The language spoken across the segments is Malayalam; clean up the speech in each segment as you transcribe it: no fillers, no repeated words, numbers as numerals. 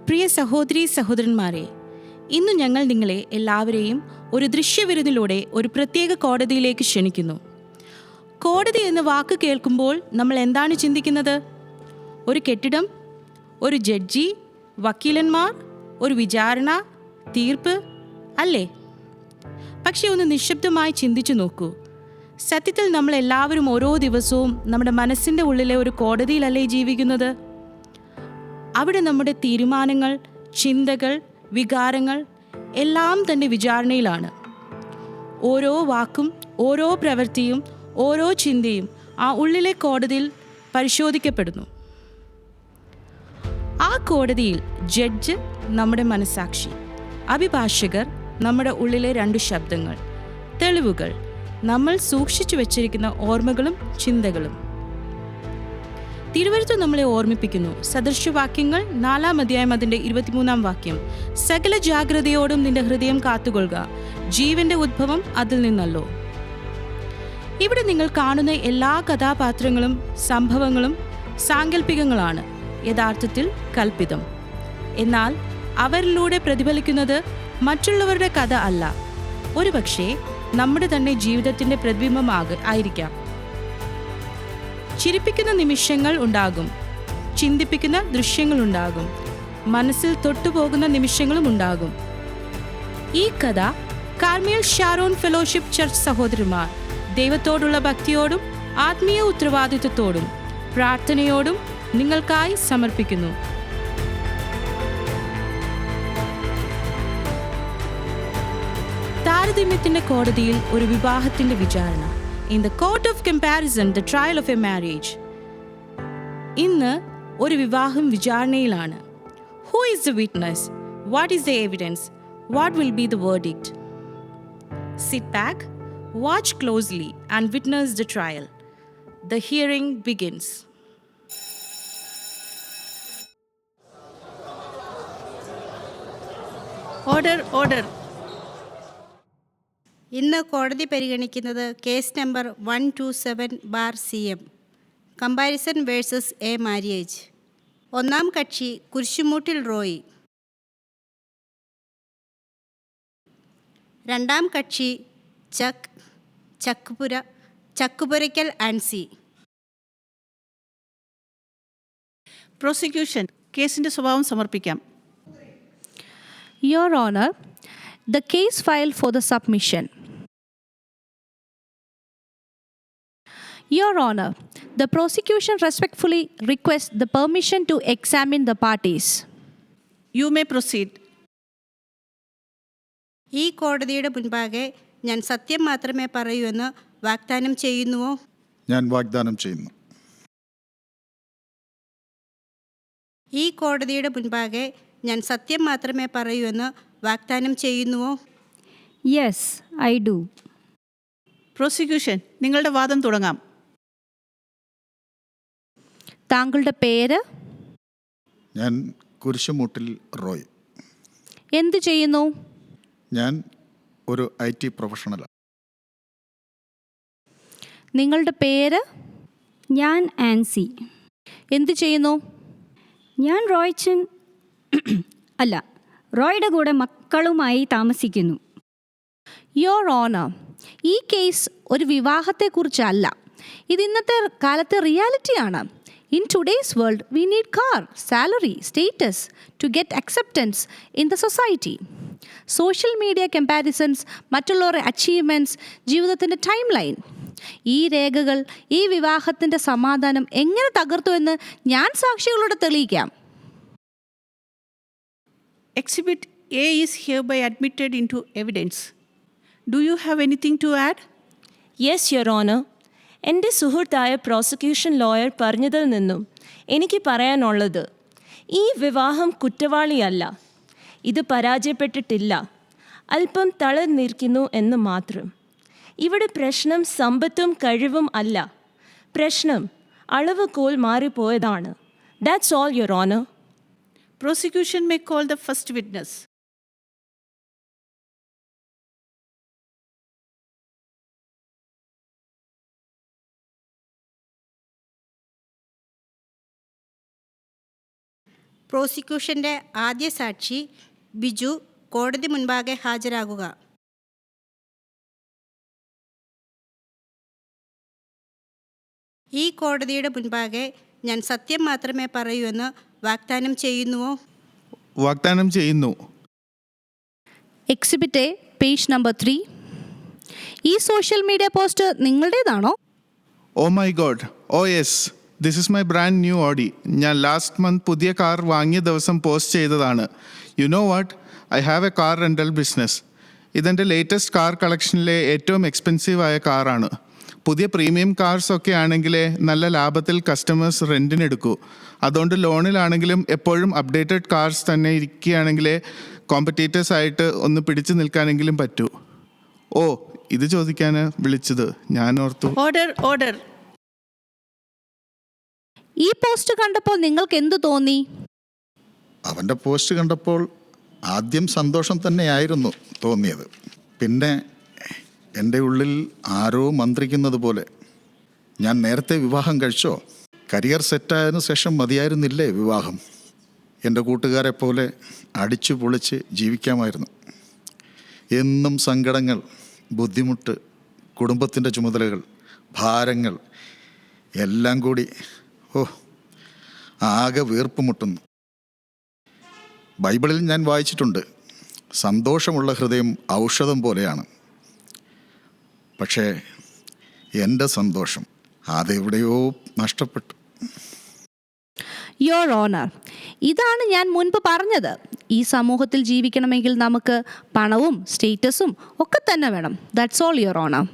പ്രിയ സഹോദരീ സഹോദരന്മാരെ, ഇന്ന് ഞങ്ങൾ നിങ്ങളെ എല്ലാവരെയും ഒരു ദൃശ്യവിരുന്നിലൂടെ ഒരു പ്രത്യേക കോടതിയിലേക്ക് ക്ഷണിക്കുന്നു. കോടതി എന്ന വാക്ക് കേൾക്കുമ്പോൾ നമ്മൾ എന്താണ് ചിന്തിക്കുന്നത്? ഒരു കെട്ടിടം, ഒരു ജഡ്ജി, വക്കീലന്മാർ, ഒരു വിചാരണ, തീർപ്പ് അല്ലേ? പക്ഷേ ഒന്ന് നിശബ്ദമായി ചിന്തിച്ചു നോക്കൂ. സത്യത്തിൽ നമ്മൾ എല്ലാവരും ഓരോ ദിവസവും നമ്മുടെ മനസ്സിൻ്റെ ഉള്ളിലെ ഒരു കോടതിയിലല്ലേ ജീവിക്കുന്നത്? അവിടെ നമ്മുടെ തീരുമാനങ്ങൾ, ചിന്തകൾ, വികാരങ്ങൾ എല്ലാം തന്നെ വിചാരണയിലാണ്. ഓരോ വാക്കും, ഓരോ പ്രവൃത്തിയും, ഓരോ ചിന്തയും ആ ഉള്ളിലെ കോടതിയിൽ പരിശോധിക്കപ്പെടുന്നു. ആ കോടതിയിൽ ജഡ്ജ് നമ്മുടെ മനസാക്ഷി, അഭിഭാഷകർ നമ്മുടെ ഉള്ളിലെ 2 ശബ്ദങ്ങൾ, തെളിവുകൾ, നമ്മൾ സൂക്ഷിച്ചു വച്ചിരിക്കുന്ന ഓർമ്മകളും ചിന്തകളും. തിരുവഴുത്ത് നമ്മളെ ഓർമ്മിപ്പിക്കുന്നു. സദൃശവാക്യങ്ങൾ 4-ാം അധ്യായം അതിൻ്റെ 23-ാം വാക്യം, സകല ജാഗ്രതയോടും നിന്റെ ഹൃദയം കാത്തുകൊള്ളുക, ജീവന്റെ ഉദ്ഭവം അതിൽ നിന്നല്ലോ. ഇവിടെ നിങ്ങൾ കാണുന്ന എല്ലാ കഥാപാത്രങ്ങളും സംഭവങ്ങളും സാങ്കല്പികങ്ങളാണ്, യഥാർത്ഥത്തിൽ കൽപ്പിതം. എന്നാൽ അവരിലൂടെ പ്രതിഫലിക്കുന്നത് മറ്റുള്ളവരുടെ കഥ അല്ല, ഒരുപക്ഷേ നമ്മുടെ തന്നെ ജീവിതത്തിൻ്റെ പ്രതിബിംബമായിരിക്കാം. ചിരിപ്പിക്കുന്ന നിമിഷങ്ങൾ ഉണ്ടാകും, ചിന്തിപ്പിക്കുന്ന ദൃശ്യങ്ങളുണ്ടാകും, മനസ്സിൽ തൊട്ടുപോകുന്ന നിമിഷങ്ങളും ഉണ്ടാകും. ഈ കഥ കാർമേൽ ഷാരോൺ ഫെലോഷിപ്പ് ചർച്ച് സഹോദരന്മാർ ദൈവത്തോടുള്ള ഭക്തിയോടും ആത്മീയ ഉത്തരവാദിത്വത്തോടും പ്രാർത്ഥനയോടും നിങ്ങൾക്കായി സമർപ്പിക്കുന്നു. താരതമ്യത്തിന്റെ കോടതിയിൽ ഒരു വിവാഹത്തിന്റെ വിചാരണ. In the court of comparison, the trial of a marriage. ഇന്ന് ഒരു വിവാഹം വിചാരണയിലാണ്. Who is the witness? What is the evidence? What will be the verdict? Sit back, watch closely and witness the trial. The hearing begins. Order. ഇന്ന് കോടതി പരിഗണിക്കുന്നത് case number 127/CM, comparison versus A marriage. ഒന്നാം കക്ഷി കുരിശുമൂട്ടിൽ റോയ്. രണ്ടാം കക്ഷി ചക്കുപുരയ്ക്കൽ ആൻസി. പ്രോസിക്യൂഷൻ കേസിന്റെ സ്വഭാവം സമർപ്പിക്കാം. Your Honor, the case file for the submission. Your Honor, the prosecution respectfully requests the permission to examine the parties. You may proceed. ഈ കോടതിയുടെ മുൻപാകെ ഞാൻ സത്യം മാത്രമേ പറയൂ എന്ന് വാഗ്ദാനം ചെയ്യുന്നുവോ? ഞാൻ വാഗ്ദാനം ചെയ്യുന്നു. ഈ കോടതിയുടെ മുൻപാകെ ഞാൻ സത്യം മാത്രമേ പറയൂ എന്ന് വാഗ്ദാനം ചെയ്യുന്നുവോ? Yes, I do. പ്രോസിക്യൂഷൻ നിങ്ങളുടെ വാദം തുടങ്ങാം. താങ്കളുടെ പേര്? ഞാൻ കുരിശുമൂട്ടിൽ റോയ്. എന്ത് ചെയ്യുന്നു? ഞാൻ ഒരു IT പ്രൊഫഷണലാണ്. നിങ്ങളുടെ പേര്? ഞാൻ ആൻസി. എന്ത് ചെയ്യുന്നു? ഞാൻ റോയുടെ കൂടെ മക്കളുമായി താമസിക്കുന്നു. യോർ ഓണർ, ഈ കേസ് ഒരു വിവാഹത്തെക്കുറിച്ചല്ല. ഇത് ഇന്നത്തെ കാലത്തെ റിയാലിറ്റിയാണ്. In today's world we need car, salary, status to get acceptance in the society. Social media comparisons, മറ്റുള്ളവരുടെ അച്ചീവ്മെൻറ്റ്സ്, ജീവിതത്തിൻ്റെ ടൈം ലൈൻ. ഈ രേഖകൾ ഈ വിവാഹത്തിൻ്റെ സമാധാനം എങ്ങനെ തകർത്തു എന്ന് ഞാൻ സാക്ഷികളോട് തെളിയിക്കാം. Exhibit A is hereby admitted into evidence. Do you have anything to add? Yes your honour, എൻ്റെ സുഹൃത്തായ പ്രോസിക്യൂഷൻ ലോയർ പറഞ്ഞതിൽ നിന്നും എനിക്ക് പറയാനുള്ളത്, ഈ വിവാഹം കുറ്റവാളിയല്ല, ഇത് പരാജയപ്പെട്ടിട്ടില്ല, അല്പം തളർന്നിരിക്കുന്നു എന്ന് മാത്രം. ഇവിടെ പ്രശ്നം സമ്പത്തും കഴിവും അല്ല, പ്രശ്നം അളവുകോൽ മാറിപ്പോയതാണ്. That's all your honour. Prosecution may call the first witness. പ്രോസിക്യൂഷൻ്റെ ആദ്യ സാക്ഷി ബിജു കോടതി മുൻപാകെ ഹാജരാകുക. ഈ കോടതിയുടെ മുൻപാകെ ഞാൻ സത്യം മാത്രമേ പറയൂ എന്ന് വാഗ്ദാനം ചെയ്യുന്നുവോ? വാഗ്ദാനം ചെയ്യുന്നു. Exhibit A, page number 3. ഈ സോഷ്യൽ മീഡിയ പോസ്റ്റ് നിങ്ങളുടേതാണോ? Oh my god, oh yes, this is my brand new Audi. ഞാൻ ലാസ്റ്റ് മന്ത് പുതിയ കാർ വാങ്ങിയ ദിവസം പോസ്റ്റ് ചെയ്തതാണ്. You know what, I have a car rental business. ഇതെൻ്റെ ലേറ്റസ്റ്റ് കാർ കളക്ഷനിലെ ഏറ്റവും എക്സ്പെൻസീവായ കാറാണ്. പുതിയ പ്രീമിയം കാർസൊക്കെ ആണെങ്കിൽ നല്ല ലാഭത്തിൽ കസ്റ്റമേഴ്സ് റെൻറ്റിനെടുക്കൂ. അതുകൊണ്ട് ലോണിലാണെങ്കിലും എപ്പോഴും അപ്ഡേറ്റഡ് കാർസ് തന്നെ ഇരിക്കുകയാണെങ്കിൽ കോമ്പറ്റീറ്റേഴ്സായിട്ട് ഒന്ന് പിടിച്ചു നിൽക്കാനെങ്കിലും പറ്റൂ. ഓ, ഇത് ചോദിക്കാൻ വിളിച്ചത് ഞാൻ ഓർത്തു. Order, order. ഈ പോസ്റ്റ് കണ്ടപ്പോൾ നിങ്ങൾക്ക് എന്തു തോന്നി? അവൻ്റെ പോസ്റ്റ് കണ്ടപ്പോൾ ആദ്യം സന്തോഷം തന്നെയായിരുന്നു തോന്നിയത്. പിന്നെ എൻ്റെ ഉള്ളിൽ ആരോ മന്ത്രിക്കുന്നത് പോലെ, ഞാൻ നേരത്തെ വിവാഹം കഴിച്ചോ? കരിയർ സെറ്റായതിനു ശേഷം മതിയായിരുന്നില്ലേ വിവാഹം? എൻ്റെ കൂട്ടുകാരെ പോലെ അടിച്ചു പൊളിച്ച് ജീവിക്കാമായിരുന്നു. എന്നും സങ്കടങ്ങൾ, ബുദ്ധിമുട്ട്, കുടുംബത്തിൻ്റെ ചുമതലകൾ, ഭാരങ്ങൾ എല്ലാം കൂടി ആകെ വീർപ്പ് മുട്ടുന്നു. ബൈബിളിൽ ഞാൻ വായിച്ചിട്ടുണ്ട്, സന്തോഷമുള്ള ഹൃദയം ഔഷധം പോലെയാണ്. പക്ഷേ എൻ്റെ സന്തോഷം അതെവിടെയോ നഷ്ടപ്പെട്ടു. യുവർ ഓണർ, ഇതാണ് ഞാൻ മുൻപ് പറഞ്ഞത്. ഈ സമൂഹത്തിൽ ജീവിക്കണമെങ്കിൽ നമുക്ക് പണവും സ്റ്റേറ്റസും ഒക്കെ തന്നെ വേണം. That's all your owner.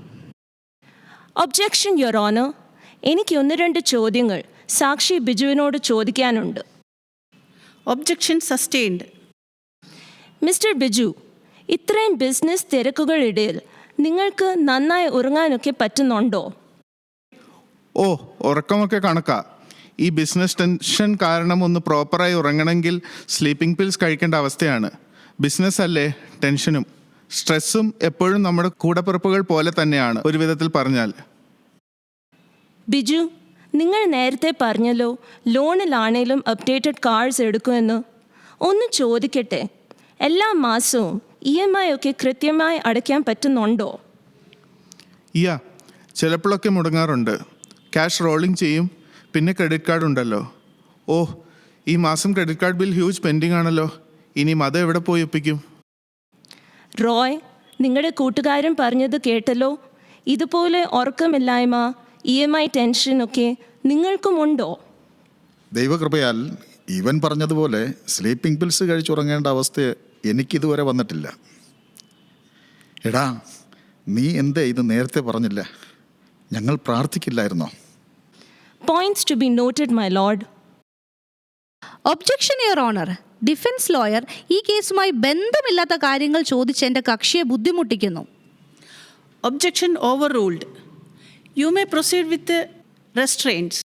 Objection your owner. എനിക്ക് 1-2 ചോദ്യങ്ങൾ സാക്ഷി ബിജുവിനോട് ചോദിക്കാനുണ്ട്. Objection sustained. മിസ്റ്റർ ബിജു, ഇത്രയും ബിസിനസ് തിരക്കുകളിടയിൽ നിങ്ങൾക്ക് നന്നായി ഉറങ്ങാനൊക്കെ പറ്റുന്നുണ്ടോ? ഓ, ഉറക്കമൊക്കെ കണക്കാ. ഈ ബിസിനസ് ടെൻഷൻ കാരണം ഒന്ന് പ്രോപ്പറായി ഉറങ്ങണമെങ്കിൽ സ്ലീപ്പിംഗ് പിൽസ് കഴിക്കേണ്ട അവസ്ഥയാണ്. ബിസിനസ് അല്ലേ, ടെൻഷനും സ്ട്രെസ്സും എപ്പോഴും നമ്മുടെ കൂടപ്പിറപ്പുകൾ പോലെ തന്നെയാണ് ഒരു വിധത്തിൽ പറഞ്ഞാൽ. ബിജു, നിങ്ങൾ നേരത്തെ പറഞ്ഞല്ലോ ലോണിലാണേലും അപ്ഡേറ്റഡ് കാർഡ്സ് എടുക്കുമെന്ന്. ഒന്ന് ചോദിക്കട്ടെ, എല്ലാ മാസവും EMI ഒക്കെ കൃത്യമായി അടയ്ക്കാൻ പറ്റുന്നുണ്ടോ? ചിലപ്പോഴൊക്കെ മുടങ്ങാറുണ്ട്. ക്യാഷ് റോളിംഗ് ചെയ്യും. പിന്നെ ക്രെഡിറ്റ് കാർഡ് ഉണ്ടല്ലോ. ഓ, ഈ മാസം credit card bill huge pending ആണല്ലോ. ഇനി അത് എവിടെ പോയി ഒപ്പിക്കും? റോയ്, നിങ്ങളുടെ കൂട്ടുകാരൻ പറഞ്ഞത് കേട്ടല്ലോ. ഇതുപോലെ ഉറക്കമില്ലായ്മ, EMI ടെൻഷനൊക്കെ നിങ്ങൾക്കുമുണ്ടോ? ദൈവകൃപയാൽ ഇവൻ പറഞ്ഞതുപോലെ സ്ലീപ്പിംഗ് പിൽസ് കഴിച്ചുറങ്ങേണ്ട അവസ്ഥ എനിക്കിതുവരെ വന്നിട്ടില്ല. എടാ, നീ എന്തേ ഇത് നേരത്തെ പറഞ്ഞില്ല? ഞങ്ങൾ പ്രാർത്ഥിക്കില്ലായിരുന്നോ? Points to be noted, my lord. Objection your honour. Defence lawyer ഈ കേസുമായി ബന്ധമില്ലാത്ത കാര്യങ്ങൾ ചോദിച്ച് എൻ്റെ കക്ഷിയെ ബുദ്ധിമുട്ടിക്കുന്നു. Objection overruled. You may proceed with restraints.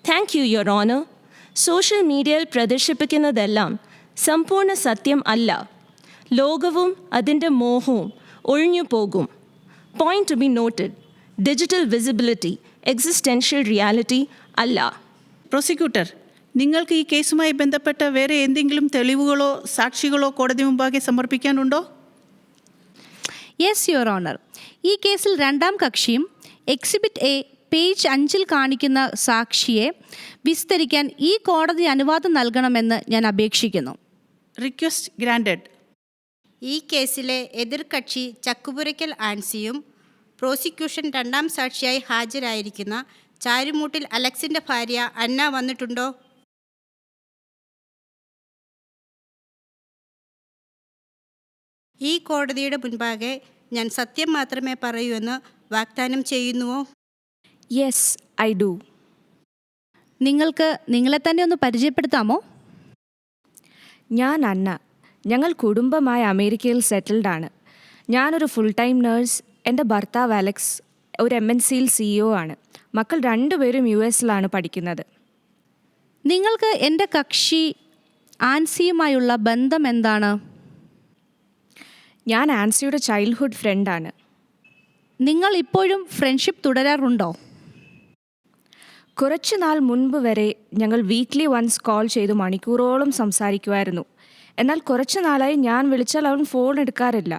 Thank you your honour. Social മീഡിയയിൽ പ്രദർശിപ്പിക്കുന്നതെല്ലാം സമ്പൂർണ്ണ സത്യം അല്ല. ലോകവും അതിൻ്റെ മോഹവും ഒഴിഞ്ഞു പോകും. Point two be noted, digital visibility existential reality അല്ല. പ്രോസിക്യൂട്ടർ, നിങ്ങൾക്ക് ഈ കേസുമായി ബന്ധപ്പെട്ട വേറെ എന്തെങ്കിലും തെളിവുകളോ സാക്ഷികളോ കോടതി മുമ്പാകെ സമർപ്പിക്കാനുണ്ടോ? Yes your owner. ഈ കേസിൽ രണ്ടാം കക്ഷിയും എക്സിബിറ്റ് എ, പേജ് 5 കാണിക്കുന്ന സാക്ഷിയെ വിസ്തരിക്കാൻ ഈ കോടതി അനുവാദം നൽകണമെന്ന് ഞാൻ അപേക്ഷിക്കുന്നു. Request granted. ഈ കേസിലെ എതിർകക്ഷി ചക്കുപുരയ്ക്കൽ ആൻസിയും പ്രോസിക്യൂഷൻ രണ്ടാം സാക്ഷിയായി ഹാജരായിരിക്കുന്ന ചാരുമൂട്ടിൽ അലക്സിൻ്റെ ഭാര്യ അന്ന വന്നിട്ടുണ്ടോ? ഈ കോടതിയുടെ മുൻപാകെ ഞാൻ സത്യം മാത്രമേ പറയൂ എന്ന് വാഗ്ദാനം ചെയ്യുന്നുവോ? Yes, I do. നിങ്ങൾക്ക് നിങ്ങളെ തന്നെ ഒന്ന് പരിചയപ്പെടുത്താമോ? ഞാൻ അന്ന. ഞങ്ങൾ കുടുംബമായി അമേരിക്കയിൽ സെറ്റിൽഡ് ആണ്. ഞാനൊരു ഫുൾ ടൈം നേഴ്സ്. എൻ്റെ ഭർത്താവ് അലക്സ് ഒരു MNCയിൽ CEO ആണ്. മക്കൾ 2 പേരും US പഠിക്കുന്നത്. നിങ്ങൾക്ക് എൻ്റെ കക്ഷി ആൻസിയുമായുള്ള ബന്ധം എന്താണ്? ഞാൻ ആൻസിയുടെ ചൈൽഡ്ഹുഡ് ഫ്രണ്ടാണ്. നിങ്ങൾ ഇപ്പോഴും ഫ്രണ്ട്ഷിപ്പ് തുടരാറുണ്ടോ? കുറച്ച് നാൾ മുൻപ് വരെ ഞങ്ങൾ വീക്ക്ലി വൺസ് കോൾ ചെയ്ത് മണിക്കൂറോളം സംസാരിക്കുമായിരുന്നു. എന്നാൽ കുറച്ച് നാളായി ഞാൻ വിളിച്ചാൽ അവൻ ഫോൺ എടുക്കാറില്ല.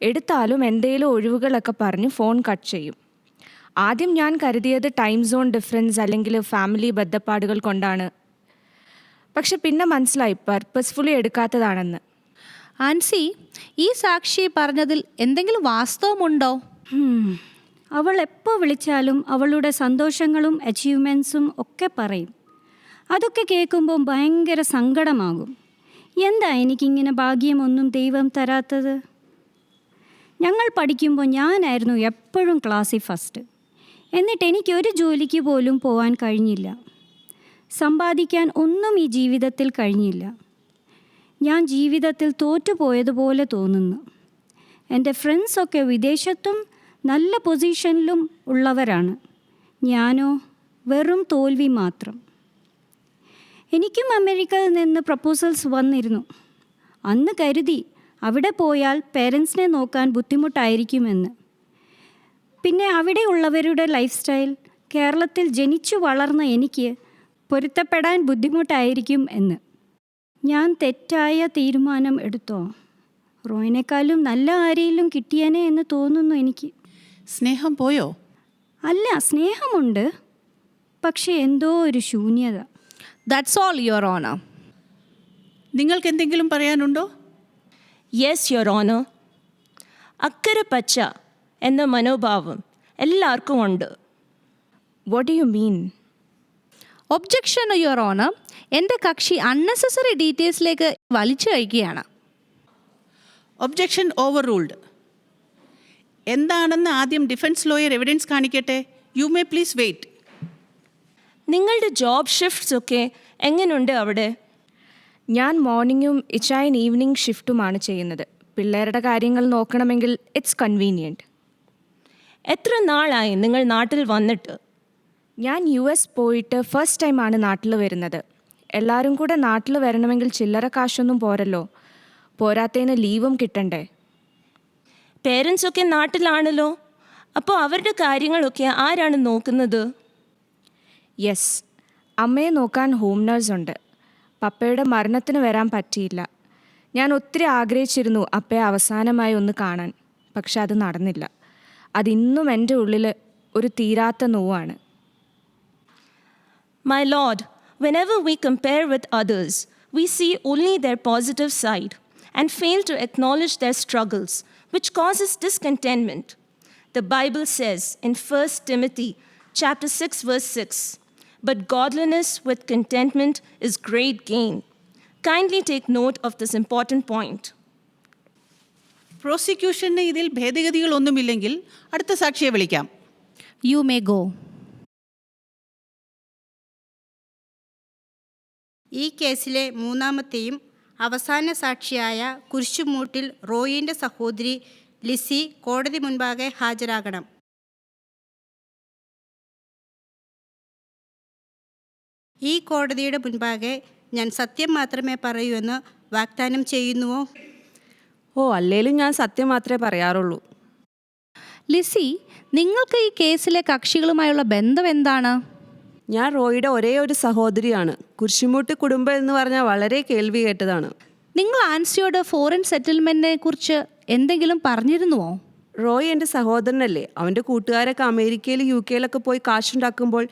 എടുത്താലും എന്തെങ്കിലും ഒഴിവുകളൊക്കെ പറഞ്ഞ് ഫോൺ കട്ട് ചെയ്യും. ആദ്യം ഞാൻ കരുതിയത് ടൈം സോൺ ഡിഫറൻസ് അല്ലെങ്കിൽ ഫാമിലി ബന്ധപ്പാടുകൾ കൊണ്ടാണ്. പക്ഷെ പിന്നെ മനസ്സിലായി പർപ്പസ്ഫുള്ളി എടുക്കാത്തതാണെന്ന്. ആൻസി, ഈ സാക്ഷി പറഞ്ഞതിൽ എന്തെങ്കിലും വാസ്തവമുണ്ടോ? അവൾ എപ്പോൾ വിളിച്ചാലും അവളുടെ സന്തോഷങ്ങളും അച്ചീവ്മെൻറ്റ്സും ഒക്കെ പറയും. അതൊക്കെ കേൾക്കുമ്പോൾ ഭയങ്കര സങ്കടമാകും. എന്താ എനിക്കിങ്ങനെ ഭാഗ്യമൊന്നും ദൈവം തരാത്തത്? ഞങ്ങൾ പഠിക്കുമ്പോൾ ഞാനായിരുന്നു എപ്പോഴും ക്ലാസ്സിൽ ഫസ്റ്റ്. എന്നിട്ട് എനിക്കൊരു ജോലിക്ക് പോലും പോകാൻ കഴിഞ്ഞില്ല. സമ്പാദിക്കാൻ ഒന്നും ഈ ജീവിതത്തിൽ കഴിഞ്ഞില്ല. ഞാൻ ജീവിതത്തിൽ തോറ്റുപോയതുപോലെ തോന്നുന്നു. എൻ്റെ ഫ്രണ്ട്സൊക്കെ വിദേശത്തും നല്ല പൊസിഷനിലും ഉള്ളവരാണ്. ഞാനോ വെറും തോൽവി മാത്രം. എനിക്കും അമേരിക്കയിൽ നിന്ന് പ്രപ്പോസൽസ് വന്നിരുന്നു. അന്ന് കരുതി അവിടെ പോയാൽ പേരൻസിനെ നോക്കാൻ ബുദ്ധിമുട്ടായിരിക്കുമെന്ന്. പിന്നെ അവിടെയുള്ളവരുടെ ലൈഫ് സ്റ്റൈൽ കേരളത്തിൽ ജനിച്ചു വളർന്ന എനിക്ക് പൊരുത്തപ്പെടാൻ ബുദ്ധിമുട്ടായിരിക്കും എന്ന്. ഞാൻ തെറ്റായ തീരുമാനം എടുത്തോ? റോയിനേക്കാളും നല്ല ആരെയും കിട്ടിയേനെ എന്ന് തോന്നുന്നു എനിക്ക്. സ്നേഹം പോയോ? അല്ല, സ്നേഹമുണ്ട്, പക്ഷേ എന്തോ ഒരു ശൂന്യത. That's all, your honour. നിങ്ങൾക്ക് എന്തെങ്കിലും പറയാനുണ്ടോ? Yes, your honour. അക്കരെ പച്ച എന്ന മനോഭാവം എല്ലാവർക്കും ഉണ്ട്. What do you mean? Objection, your honour. എൻ്റെ കക്ഷി അൺനെസസറി ഡീറ്റെയിൽസിലേക്ക് വലിച്ചു കഴിക്കുകയാണ്. Objection overruled. എന്താണെന്ന് ആദ്യം ഡിഫൻസ് ലോയർ എവിഡൻസ് കാണിക്കട്ടെ. You may please wait. നിങ്ങളുടെ ജോബ് ഷിഫ്റ്റ്സ് ഒക്കെ എങ്ങനെയുണ്ട് അവിടെ? ഞാൻ മോർണിംഗും ഇച്ചായൻ ഈവനിങ് ഷിഫ്റ്റുമാണ് ചെയ്യുന്നത്. പിള്ളേരുടെ കാര്യങ്ങൾ നോക്കണമെങ്കിൽ ഇറ്റ്സ് കൺവീനിയൻറ്റ്. എത്ര നാളായി നിങ്ങൾ നാട്ടിൽ വന്നിട്ട്? ഞാൻ US പോയിട്ട് ഫസ്റ്റ് ടൈമാണ് നാട്ടിൽ വരുന്നത്. എല്ലാവരും കൂടെ നാട്ടിൽ വരണമെങ്കിൽ ചില്ലറ കാശൊന്നും പോരല്ലോ. പോരാത്തതിന് ലീവും കിട്ടണ്ടേ. പേരൻസൊക്കെ നാട്ടിലാണല്ലോ. അപ്പോൾ അവരുടെ കാര്യങ്ങളൊക്കെ ആരാണ് നോക്കുന്നത്? യെസ്, അമ്മയെ നോക്കാൻ ഹോം നഴ്സ് ഉണ്ട്. പപ്പയുടെ മരണത്തിന് വരാൻ പറ്റിയില്ല. ഞാൻ ഒത്തിരി ആഗ്രഹിച്ചിരുന്നു അപ്പയെ അവസാനമായി ഒന്ന് കാണാൻ. പക്ഷെ അത് നടന്നില്ല. അതിന്നും എൻ്റെ ഉള്ളിൽ ഒരു തീരാത്ത നോവാണ്. My Lord, whenever we compare with others, we see only their positive side and fail to acknowledge their struggles, which causes discontentment. The Bible says in 1 Timothy chapter 6 verse 6, "But godliness with contentment is great gain." Kindly take note of this important point. പ്രോസിക്യൂഷന് ഇതിൽ ഭേദഗതികളൊന്നുമില്ലെങ്കിൽ അടുത്ത സാക്ഷിയെ വിളിക്കാം. You may go. ഈ കേസിലെ മൂന്നാമത്തെയും അവസാന സാക്ഷിയായ കുരിശുമൂട്ടിൽ റോയിൻ്റെ സഹോദരി ലിസി കോടതി മുൻപാകെ ഹാജരാകണം. ഈ കോടതിയുടെ മുൻപാകെ ഞാൻ സത്യം മാത്രമേ പറയൂ എന്ന് വാഗ്ദാനം ചെയ്യുന്നുവോ? ഓ, അല്ലേലും ഞാൻ സത്യം മാത്രമേ പറയാറുള്ളൂ. ലിസി, നിങ്ങൾക്ക് ഈ കേസിലെ കക്ഷികളുമായുള്ള ബന്ധം എന്താണ്? ഞാൻ റോയിയുടെ ഒരേ ഒരു സഹോദരിയാണ്. കുരിശുമൂട്ടി കുടുംബം എന്ന് പറഞ്ഞാൽ വളരെ കേൾവി കേട്ടതാണ്. നിങ്ങൾ ആൻസിയോട് ഫോറിൻ സെറ്റിൽമെൻറ്റിനെ കുറിച്ച് എന്തെങ്കിലും പറഞ്ഞിരുന്നുവോ? റോയ് എൻ്റെ സഹോദരനല്ലേ. അവൻ്റെ കൂട്ടുകാരൊക്കെ അമേരിക്കയിൽ UK പോയി കാശുണ്ടാക്കുമ്പോൾ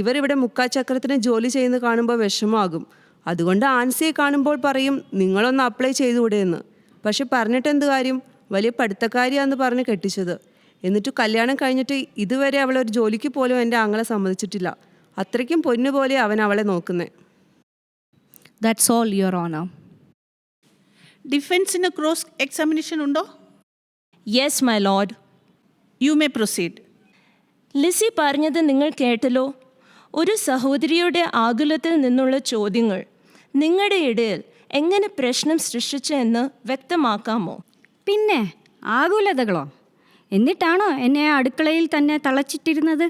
ഇവരിവിടെ മുക്കാച്ചക്രത്തിന് ജോലി ചെയ്യുന്നത് കാണുമ്പോൾ വിഷമമാകും. അതുകൊണ്ട് ആൻസിയെ കാണുമ്പോൾ പറയും നിങ്ങളൊന്ന് അപ്ലൈ ചെയ്തുകൂടെ എന്ന്. പക്ഷെ പറഞ്ഞിട്ട് എന്ത് കാര്യം? വലിയ പഠിത്തക്കാരിയാന്ന് പറഞ്ഞ് കെട്ടിച്ചത്. എന്നിട്ട് കല്യാണം കഴിഞ്ഞിട്ട് ഇതുവരെ അവളൊരു ജോലിക്ക് പോലും എൻ്റെ ആങ്ങളെ സമ്മതിച്ചിട്ടില്ല. അത്രയ്ക്കും പൊന്നുപോലെ അവൻ അവളെ നോക്കുന്നത്. That's all, your honour. ഡിഫൻസിന് ക്രോസ് എക്സാമിനേഷൻ ഉണ്ടോ? Yes, my Lord. You may proceed. Lissy പറഞ്ഞത് നിങ്ങൾ കേട്ടല്ലോ. ഒരു സഹോദരിയുടെ ആകുലത്തിൽ നിന്നുള്ള ചോദ്യങ്ങൾ നിങ്ങളുടെ ഇടയിൽ എങ്ങനെ പ്രശ്നം സൃഷ്ടിച്ചെന്ന് വ്യക്തമാക്കാമോ? പിന്നെ ആകുലതകളോ? എന്നിട്ടാണോ എന്നെ അടുക്കളയിൽ തന്നെ തളച്ചിട്ടിരുന്നത്?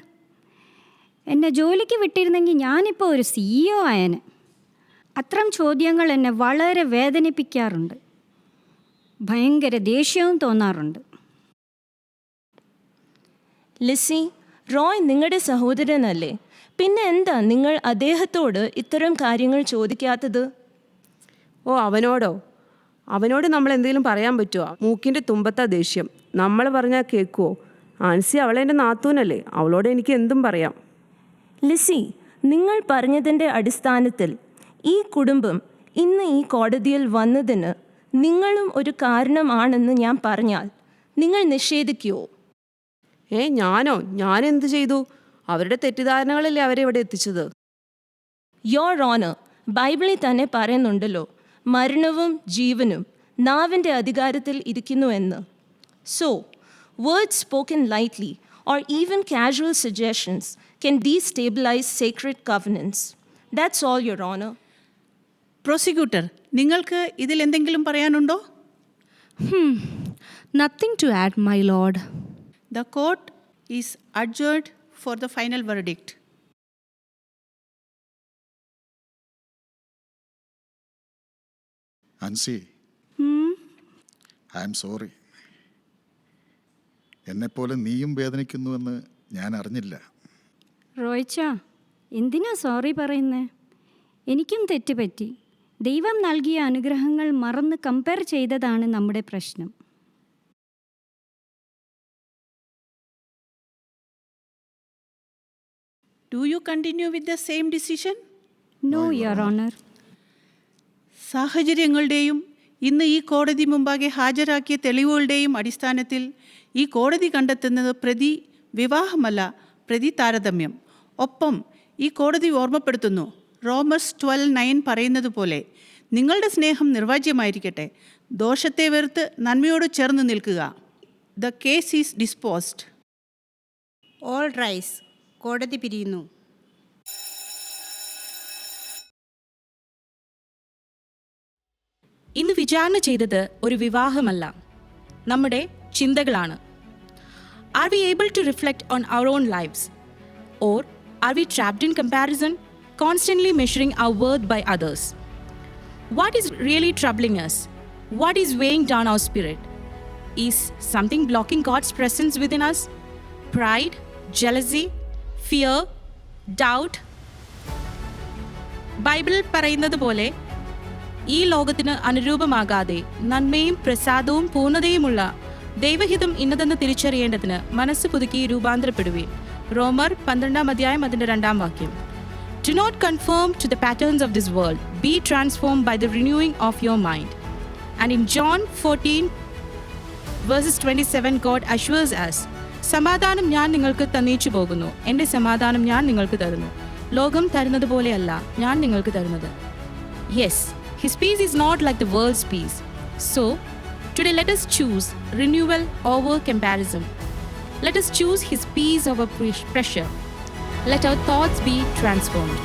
എന്നെ ജോലിക്ക് വിട്ടിരുന്നെങ്കിൽ ഞാനിപ്പോൾ ഒരു CEO ആയേനെ. അത്തരം ചോദ്യങ്ങൾ എന്നെ വളരെ വേദനിപ്പിക്കാറുണ്ട്. ഭയങ്കര ദേഷ്യവും തോന്നാറുണ്ട്. ലിസി, റോയ് നിങ്ങളുടെ സഹോദരനല്ലേ? പിന്നെ എന്താ നിങ്ങൾ അദ്ദേഹത്തോട് ഇത്തരം കാര്യങ്ങൾ ചോദിക്കാത്തത്? ഓ, അവനോട് നമ്മൾ എന്തെങ്കിലും പറയാൻ പറ്റുമോ? മൂക്കിൻ്റെ തുമ്പത്താ ദേഷ്യം. നമ്മൾ പറഞ്ഞാൽ കേൾക്കുമോ? ആൻസി അവളെൻ്റെ നാത്തൂനല്ലേ, അവളോട് എനിക്ക് എന്തും പറയാം. ലിസി, നിങ്ങൾ പറഞ്ഞതിൻ്റെ അടിസ്ഥാനത്തിൽ ഈ കുടുംബം ഇന്ന് ഈ കോടതിയിൽ വന്നതിന് നിങ്ങളും ഒരു കാരണമാണെന്ന് ഞാൻ പറഞ്ഞാൽ നിങ്ങൾ നിഷേധിക്കുമോ? ഞാൻ എന്ത് ചെയ്തു? അവരുടെ തെറ്റിദ്ധാരണകളല്ലേ അവരെ ഇവിടെ എത്തിച്ചത്. യോർ ഓണർ, ബൈബിളിൽ തന്നെ പറയുന്നുണ്ടല്ലോ, മരണവും ജീവനും നാവിൻ്റെ അധികാരത്തിൽ ഇരിക്കുന്നു എന്ന്. So words spoken lightly or even casual suggestions can destabilize sacred covenants. That's all, Your Honor. Prosecutor, നിങ്ങൾക്ക് ഇതിൽ എന്തെങ്കിലും പറയാനുണ്ടോ? Nothing to add, my lord. The court is adjourned for the final verdict. Ancy, I am sorry. എന്നെപ്പോലെ നീയും വേദനിക്കുന്നുവെന്ന് ഞാൻ അറിഞ്ഞില്ല. റോയ്ച്ച, എന്തിനാ സോറി പറയുന്നേ? എനിക്കും തെറ്റുപറ്റി. ദൈവം നൽകിയ അനുഗ്രഹങ്ങൾ മറന്ന് കമ്പയർ ചെയ്തതാണ് നമ്മുടെ പ്രശ്നം. Do you continue with the same decision? No, your honour. സാഹചര്യങ്ങളുടെയും ഇന്ന് ഈ കോടതി മുമ്പാകെ ഹാജരാക്കിയ തെളിവുകളുടെയും അടിസ്ഥാനത്തിൽ ഈ കോടതി കണ്ടെത്തുന്നത് പ്രതി വിവാഹമല്ല, പ്രതി താരതമ്യം. ഒപ്പം ഈ കോടതി ഓർമ്മപ്പെടുത്തുന്നു, റോമർസ് 12:9 പറയുന്നത് പോലെ നിങ്ങളുടെ സ്നേഹം നിർവാജ്യമായിരിക്കട്ടെ, ദോഷത്തെ വെറുത്ത് നന്മയോട് ചേർന്ന് നിൽക്കുക. The case is disposed. All rise. കോടതി പിരിയുന്നു. ഇന്ന് വിചാരണ ചെയ്തത് ഒരു വിവാഹമല്ല, നമ്മുടെ ചിന്തകളാണ്. Are we able to reflect on our own lives? Or are we trapped in comparison, constantly measuring our worth by others? What is really troubling us? What is weighing down our spirit? Is something blocking God's presence within us? Pride, jealousy, fear, doubt? ബൈബിളിൽ പറയുന്നത് പോലെ ഈ ലോകത്തിന് അനുരൂപമാകാതെ നന്മയും പ്രസാദവും പൂർണ്ണതയുമുള്ള ദൈവഹിതം ഇന്നതെന്ന് തിരിച്ചറിയേണ്ടതിന് മനസ്സ് പുതുക്കി രൂപാന്തരപ്പെടുവീൻ. റോമർ 12 അതിൻ്റെ 2 വാക്യം. Do not conform to the patterns of this world. Be transformed by the renewing of your mind. And in John 14:27, God assures us, സമാധാനം ഞാൻ നിങ്ങൾക്ക് തന്നേച്ചു പോകുന്നു, എൻ്റെ സമാധാനം ഞാൻ നിങ്ങൾക്ക് തരുന്നു. ലോകം തരുന്നത് പോലെയല്ല ഞാൻ നിങ്ങൾക്ക് തരുന്നത്. Yes, His peace is not like the world's peace. So, today let us choose renewal over comparison. Let us choose His peace over pressure. Let our thoughts be transformed.